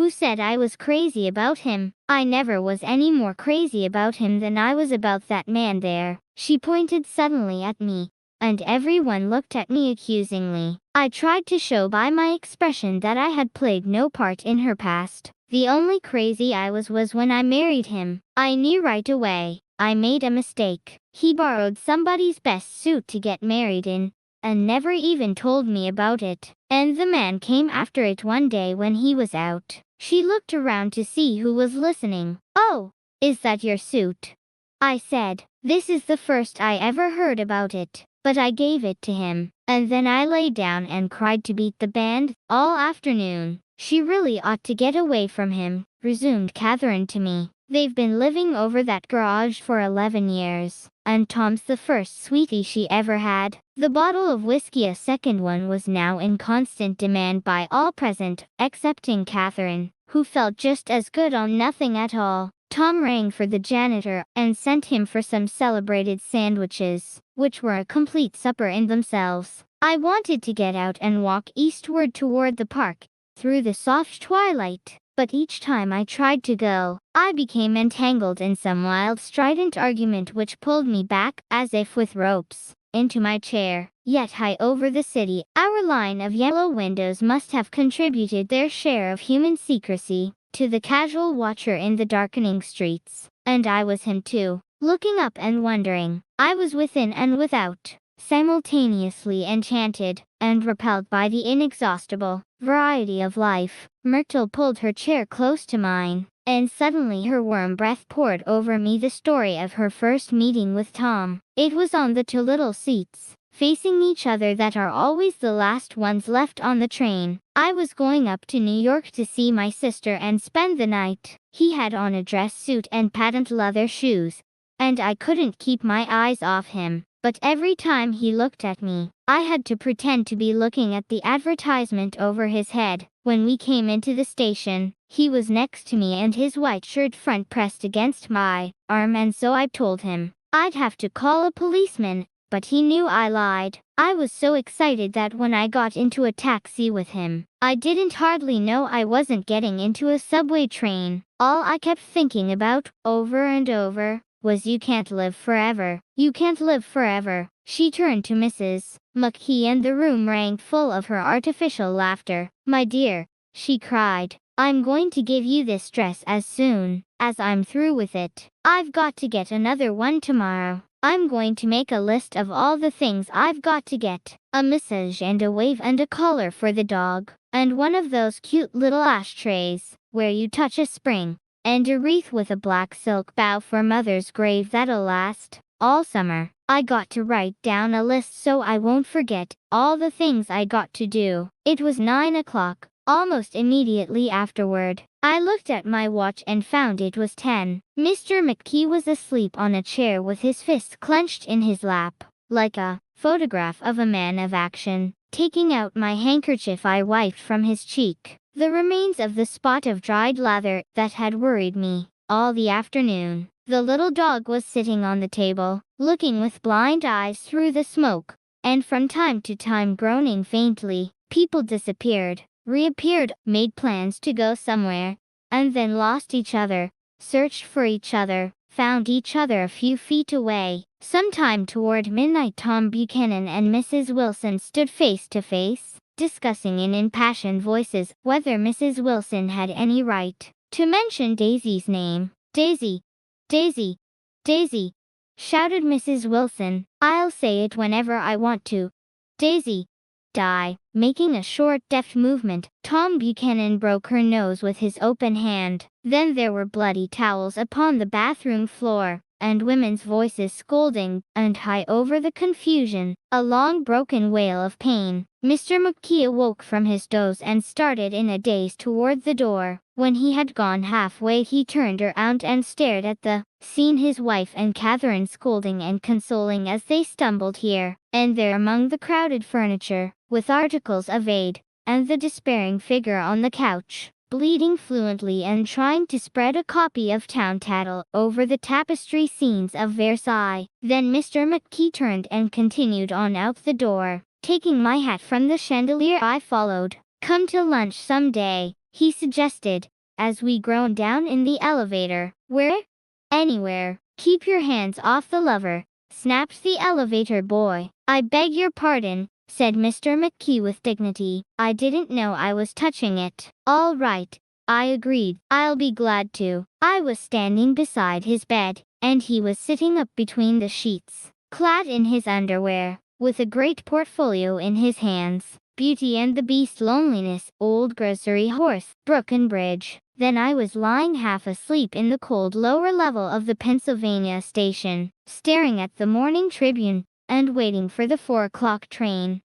who said I was crazy about him. I never was any more crazy about him than I was about that man there. She pointed suddenly at me, and everyone looked at me accusingly. I tried to show by my expression that I had played no part in her past. The only crazy I was when I married him. I knew right away I made a mistake. He borrowed somebody's best suit to get married in, and never even told me about it. And the man came after it one day when he was out. She looked around to see who was listening. "Oh, is that your suit?" I said. This is the first I ever heard about it, but I gave it to him, and then I lay down and cried to beat the band all afternoon. She really ought to get away from him, resumed Catherine to me. They've been living over that garage for 11 years, and Tom's the first sweetie she ever had. The bottle of whiskey, a second one, was now in constant demand by all present, excepting Catherine, who felt just as good on nothing at all. Tom rang for the janitor and sent him for some celebrated sandwiches, which were a complete supper in themselves. I wanted to get out and walk eastward toward the park, through the soft twilight, but each time I tried to go, I became entangled in some wild strident argument which pulled me back, as if with ropes, into my chair. Yet high over the city, our line of yellow windows must have contributed their share of human secrecy to the casual watcher in the darkening streets, and I was him too, looking up and wondering. I was within and without, simultaneously enchanted and repelled by the inexhaustible variety of life. Myrtle pulled her chair close to mine, and suddenly her warm breath poured over me the story of her first meeting with Tom. It was on the two little seats, facing each other, that are always the last ones left on the train. I was going up to New York to see my sister and spend the night. He had on a dress suit and patent leather shoes, and I couldn't keep my eyes off him. But every time he looked at me, I had to pretend to be looking at the advertisement over his head. When we came into the station, he was next to me and his white shirt front pressed against my arm, and so I told him I'd have to call a policeman, but he knew I lied. I was so excited that when I got into a taxi with him, I didn't hardly know I wasn't getting into a subway train. All I kept thinking about, over and over, was "You can't live forever. You can't live forever." She turned to Mrs. McKee and the room rang full of her artificial laughter. "My dear," she cried, "I'm going to give you this dress as soon as I'm through with it. I've got to get another one tomorrow. I'm going to make a list of all the things I've got to get. A massage and a wave and a collar for the dog, and one of those cute little ashtrays where you touch a spring, and a wreath with a black silk bow for Mother's grave that'll last all summer." I got to write down a list so I won't forget all the things I got to do. It was 9 o'clock. Almost immediately afterward, I looked at my watch and found it was 10. Mr. McKee was asleep on a chair with his fists clenched in his lap, like a photograph of a man of action. Taking out my handkerchief, I wiped from his cheek the remains of the spot of dried lather that had worried me all the afternoon. The little dog was sitting on the table, looking with blind eyes through the smoke, and from time to time groaning faintly. People disappeared, reappeared, made plans to go somewhere, and then lost each other, searched for each other, found each other a few feet away. Sometime toward midnight, Tom Buchanan and Mrs. Wilson stood face to face, discussing in impassioned voices whether Mrs. Wilson had any right to mention Daisy's name. "Daisy, Daisy, Daisy," shouted Mrs. Wilson. "I'll say it whenever I want to. Daisy, die." Making a short, deft movement, Tom Buchanan broke her nose with his open hand. Then there were bloody towels upon the bathroom floor, and women's voices scolding, and high over the confusion, a long broken wail of pain. Mr. McKee awoke from his doze and started in a daze toward the door. When he had gone halfway, he turned around and stared at the scene, his wife and Catherine scolding and consoling as they stumbled here and there among the crowded furniture, with articles of aid, and the despairing figure on the couch, bleeding fluently and trying to spread a copy of Town Tattle over the tapestry scenes of Versailles. Then Mr. McKee turned and continued on out the door. Taking my hat from the chandelier, I followed. "Come to lunch some day," he suggested, as we groaned down in the elevator. Where? Anywhere. Keep your hands off the lever, snapped the elevator boy. I beg your pardon, said Mr. McKee with dignity. I didn't know I was touching it. All right, I agreed. I'll be glad to. I was standing beside his bed, and he was sitting up between the sheets, clad in his underwear, with a great portfolio in his hands. Beauty and the Beast, Loneliness, Old Grocery Horse, Broken Bridge. Then I was lying half asleep in the cold lower level of the Pennsylvania station, staring at the Morning Tribune, and waiting for the 4 o'clock train.